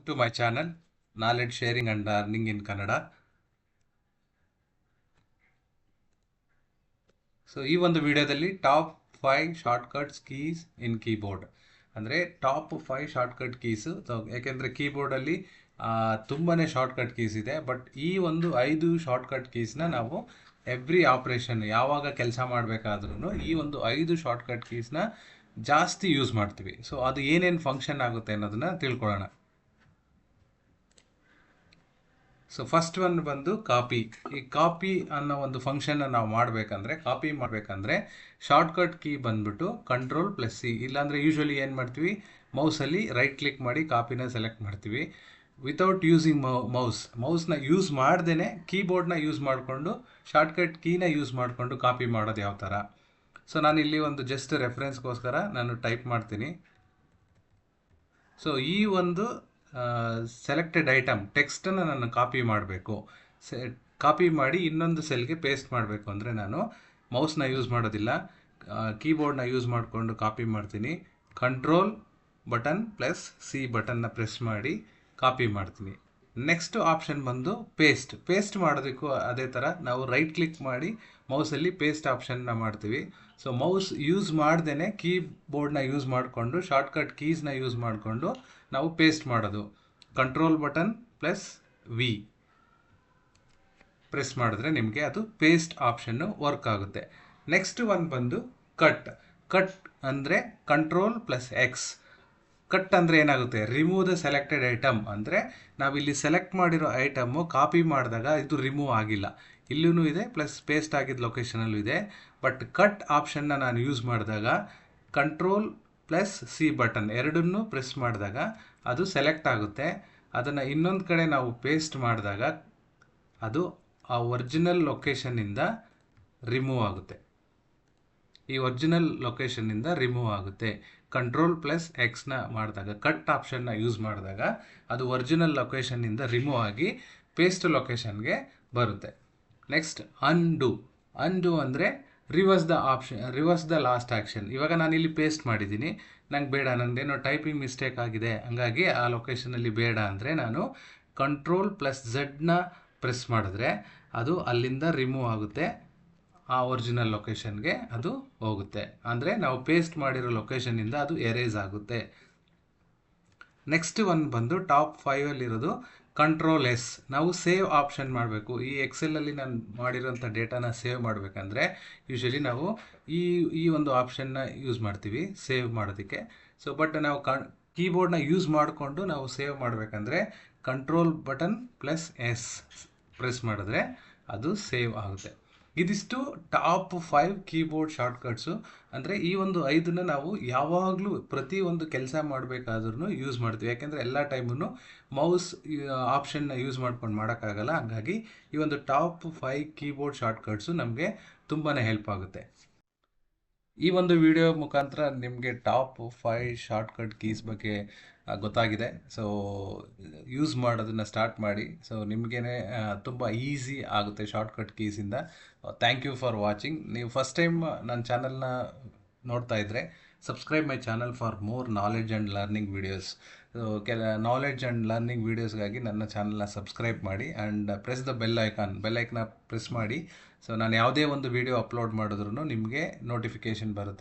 to my channel, Knowledge Sharing and Learning in Kannada. So ಈ ಒಂದು ವಿಡಿಯೋದಲ್ಲಿ top 5 shortcuts keys ಇನ್ keyboard ಅಂದರೆ top 5 shortcut keys. ಯಾಕೆಂದರೆ ಕೀಬೋರ್ಡಲ್ಲಿ ತುಂಬಾ ಶಾರ್ಟ್ಕಟ್ ಕೀಸ್ ಇದೆ, ಬಟ್ ಈ ಒಂದು 5 ಶಾರ್ಟ್ಕಟ್ ಕೀಸ್ನ ನಾವು ಎವ್ರಿ ಆಪ್ರೇಷನ್ ಯಾವಾಗ ಕೆಲಸ ಮಾಡಬೇಕಾದ್ರೂ ಈ ಒಂದು 5 ಶಾರ್ಟ್ಕಟ್ ಕೀಸ್ನ ಜಾಸ್ತಿ ಯೂಸ್ ಮಾಡ್ತೀವಿ. ಸೊ ಅದು ಏನೇನು ಫಂಕ್ಷನ್ ಆಗುತ್ತೆ ಅನ್ನೋದನ್ನ ತಿಳ್ಕೊಳ್ಳೋಣ. ಸೊ ಫಸ್ಟ್ ಒನ್ ಬಂದು ಕಾಪಿ. ಈ ಕಾಪಿ ಅನ್ನೋ ಒಂದು ಫಂಕ್ಷನ್ನ ನಾವು ಮಾಡಬೇಕಂದ್ರೆ ಶಾರ್ಟ್ಕಟ್ ಕೀ ಬಂದ್ಬಿಟ್ಟು Ctrl+C, ಇಲ್ಲಾಂದರೆ ಯೂಶ್ವಲಿ ಏನು ಮಾಡ್ತೀವಿ, ಮೌಸಲ್ಲಿ ರೈಟ್ ಕ್ಲಿಕ್ ಮಾಡಿ ಕಾಪಿನ ಸೆಲೆಕ್ಟ್ ಮಾಡ್ತೀವಿ. ವಿತೌಟ್ ಯೂಸಿಂಗ್ ಮೌಸ್ನ ಯೂಸ್ ಮಾಡ್ದೇ ಕೀಬೋರ್ಡ್ನ ಯೂಸ್ ಮಾಡಿಕೊಂಡು ಶಾರ್ಟ್ಕಟ್ ಕೀನ ಯೂಸ್ ಮಾಡಿಕೊಂಡು ಕಾಪಿ ಮಾಡೋದು ಯಾವ ಥರ. ಸೊ ನಾನಿಲ್ಲಿ ಒಂದು ಜಸ್ಟ್ ರೆಫರೆನ್ಸ್ಗೋಸ್ಕರ ನಾನು ಟೈಪ್ ಮಾಡ್ತೀನಿ. ಸೊ ಈ ಒಂದು ಸೆಲೆಕ್ಟೆಡ್ ಐಟಮ್ ಟೆಕ್ಸ್ಟನ್ನು ನಾನು ಕಾಪಿ ಮಾಡಬೇಕು. ಕಾಪಿ ಮಾಡಿ ಇನ್ನೊಂದು ಸೆಲ್ಗೆ ಪೇಸ್ಟ್ ಮಾಡಬೇಕು ಅಂದರೆ ನಾನು ಮೌಸ್ನ ಯೂಸ್ ಮಾಡೋದಿಲ್ಲ, ಕೀಬೋರ್ಡ್ನ ಯೂಸ್ ಮಾಡಿಕೊಂಡು ಕಾಪಿ ಮಾಡ್ತೀನಿ. Ctrl+C ಬಟನ್ನ ಪ್ರೆಸ್ ಮಾಡಿ ಕಾಪಿ ಮಾಡ್ತೀನಿ. ನೆಕ್ಸ್ಟ್ ಆಪ್ಷನ್ ಬಂದು ಪೇಸ್ಟ್ ಮಾಡೋದಕ್ಕೂ ಅದೇ ಥರ ನಾವು ರೈಟ್ ಕ್ಲಿಕ್ ಮಾಡಿ ಮೌಸಲ್ಲಿ ಪೇಸ್ಟ್ ಆಪ್ಷನ್ನ ಮಾಡ್ತೀವಿ. ಸೊ ಮೌಸ್ ಯೂಸ್ ಮಾಡ್ದೇ ಕೀಬೋರ್ಡ್ನ ಯೂಸ್ ಮಾಡಿಕೊಂಡು ಶಾರ್ಟ್ಕಟ್ ಕೀಸ್ನ ಯೂಸ್ ಮಾಡಿಕೊಂಡು ನಾವು ಪೇಸ್ಟ್ ಮಾಡೋದು. Ctrl+V ಪ್ರೆಸ್ ಮಾಡಿದ್ರೆ ನಿಮಗೆ ಅದು ಪೇಸ್ಟ್ ಆಪ್ಷನ್ನು ವರ್ಕ್ ಆಗುತ್ತೆ. ನೆಕ್ಸ್ಟ್ ಒನ್ ಬಂದು ಕಟ್ ಅಂದರೆ Ctrl+X. ಕಟ್ ಅಂದರೆ ಏನಾಗುತ್ತೆ, ರಿಮೂವ್ ದ ಸೆಲೆಕ್ಟೆಡ್ ಐಟಮ್. ಅಂದರೆ ನಾವಿಲ್ಲಿ ಸೆಲೆಕ್ಟ್ ಮಾಡಿರೋ ಐಟಮ್ಮು ಕಾಪಿ ಮಾಡಿದಾಗ ಇದು ರಿಮೂವ್ ಆಗಿಲ್ಲ, ಇಲ್ಲೂ ಇದೆ ಪ್ಲಸ್ ಪೇಸ್ಟ್ ಆಗಿದ್ದ ಲೊಕೇಶನಲ್ಲೂ ಇದೆ. ಬಟ್ ಕಟ್ ಆಪ್ಷನ್ನ ನಾನು ಯೂಸ್ ಮಾಡಿದಾಗ Ctrl+C ಬಟನ್ ಎರಡನ್ನೂ ಪ್ರೆಸ್ ಮಾಡಿದಾಗ ಅದು ಸೆಲೆಕ್ಟ್ ಆಗುತ್ತೆ. ಅದನ್ನು ಇನ್ನೊಂದು ಕಡೆ ನಾವು ಪೇಸ್ಟ್ ಮಾಡಿದಾಗ ಅದು ಆ ಒರಿಜಿನಲ್ ಲೊಕೇಶನ್ನಿಂದ ರಿಮೂವ್ ಆಗುತ್ತೆ. ಈ ಒರಿಜಿನಲ್ ಲೊಕೇಶನ್ನಿಂದ ರಿಮೂವ್ ಆಗುತ್ತೆ. Ctrl+Xನ ಮಾಡಿದಾಗ ಕಟ್ ಆಪ್ಷನ್ನ ಯೂಸ್ ಮಾಡಿದಾಗ ಅದು ಒರಿಜಿನಲ್ ಲೊಕೇಶನ್ನಿಂದ ರಿಮೂವ್ ಆಗಿ ಪೇಸ್ಟ್ ಲೊಕೇಶನ್ಗೆ ಬರುತ್ತೆ. ನೆಕ್ಸ್ಟ್ ಅಂಡು ಅಂದರೆ ರಿವರ್ಸ್ ದ ಲಾಸ್ಟ್ ಆ್ಯಕ್ಷನ್. ಇವಾಗ ನಾನಿಲ್ಲಿ ಪೇಸ್ಟ್ ಮಾಡಿದ್ದೀನಿ, ನಂಗೆ ಬೇಡ, ನಂದೇನೋ ಟೈಪಿಂಗ್ ಮಿಸ್ಟೇಕ್ ಆಗಿದೆ, ಹಂಗಾಗಿ ಆ ಲೊಕೇಶನಲ್ಲಿ ಬೇಡ ಅಂದರೆ ನಾನು Ctrl+Z ಪ್ರೆಸ್ ಮಾಡಿದ್ರೆ ಅದು ಅಲ್ಲಿಂದ ರಿಮೂವ್ ಆಗುತ್ತೆ, ಆ ಒರಿಜಿನಲ್ ಲೊಕೇಶನ್ಗೆ ಅದು ಹೋಗುತ್ತೆ. ಅಂದರೆ ನಾವು ಪೇಸ್ಟ್ ಮಾಡಿರೋ ಲೊಕೇಶನ್ನಿಂದ ಅದು ಎರೇಸ್ ಆಗುತ್ತೆ. ನೆಕ್ಸ್ಟ್ ಒನ್ ಬಂದು ಟಾಪ್ 5ಅಲ್ಲಿರೋದು Ctrl+S. ನಾವು ಸೇವ್ ಆಪ್ಷನ್ ಮಾಡಬೇಕು. ಈ ಎಕ್ಸೆಲಲ್ಲಿ ನಾನು ಮಾಡಿರೋಂಥ ಡೇಟಾನ ಸೇವ್ ಮಾಡಬೇಕಂದ್ರೆ ಯೂಶ್ವಲಿ ನಾವು ಈ ಒಂದು ಆಪ್ಷನ್ನ ಯೂಸ್ ಮಾಡ್ತೀವಿ ಸೇವ್ ಮಾಡೋದಕ್ಕೆ. ಸೊ ಬಟ್ ನಾವು ಕೀಬೋರ್ಡ್ನ ಯೂಸ್ ಮಾಡಿಕೊಂಡು ನಾವು ಸೇವ್ ಮಾಡಬೇಕಂದ್ರೆ Ctrl+S ಪ್ರೆಸ್ ಮಾಡಿದ್ರೆ ಅದು ಸೇವ್ ಆಗುತ್ತೆ. ಇದಿಷ್ಟು ಟಾಪ್ 5 ಕೀಬೋರ್ಡ್ ಶಾರ್ಟ್ಕಟ್ಸು. ಅಂದರೆ ಈ ಒಂದು 5ನ್ನ ನಾವು ಯಾವಾಗಲೂ ಪ್ರತಿ ಒಂದು ಕೆಲಸ ಮಾಡಬೇಕಾದ್ರೂ ಯೂಸ್ ಮಾಡ್ತೀವಿ. ಯಾಕೆಂದರೆ ಎಲ್ಲ ಟೈಮೂ ಮೌಸ್ ಆಪ್ಷನ್ನ ಯೂಸ್ ಮಾಡ್ಕೊಂಡು ಮಾಡೋಕ್ಕಾಗಲ್ಲ. ಹಾಗಾಗಿ ಈ ಒಂದು ಟಾಪ್ 5 ಕೀಬೋರ್ಡ್ ಶಾರ್ಟ್ಕಟ್ಸು ನಮಗೆ ತುಂಬಾ ಹೆಲ್ಪ್ ಆಗುತ್ತೆ. ಈ ಒಂದು ವಿಡಿಯೋ ಮುಖಾಂತರ ನಿಮಗೆ ಟಾಪ್ 5 ಶಾರ್ಟ್ಕಟ್ ಕೀಸ್ ಬಗ್ಗೆ ಗೊತ್ತಾಗಿದೆ. ಸೊ ಯೂಸ್ ಮಾಡೋದನ್ನು ಸ್ಟಾರ್ಟ್ ಮಾಡಿ. ಸೊ ನಿಮಗೇ ತುಂಬ ಈಸಿ ಆಗುತ್ತೆ ಶಾರ್ಟ್ಕಟ್ ಕೀಸಿಂದ. Thank you for watching. ನೀವು ಫಸ್ಟ್ ಟೈಮ್ ನನ್ನ ಚಾನಲ್ನ ನೋಡ್ತಾ ಇದ್ದರೆ subscribe my channel for more knowledge and learning videos. Knowledge and learning ವೀಡಿಯೋಸ್ಗಾಗಿ ನನ್ನ ಚಾನಲ್ನ ಸಬ್ಸ್ಕ್ರೈಬ್ ಮಾಡಿ and press the bell icon press ಮಾಡಿ. ಸೊ ನಾನು ಯಾವುದೇ ಒಂದು ವಿಡಿಯೋ ಅಪ್ಲೋಡ್ ಮಾಡಿದ್ರೂ ನಿಮಗೆ ನೋಟಿಫಿಕೇಷನ್ ಬರುತ್ತೆ.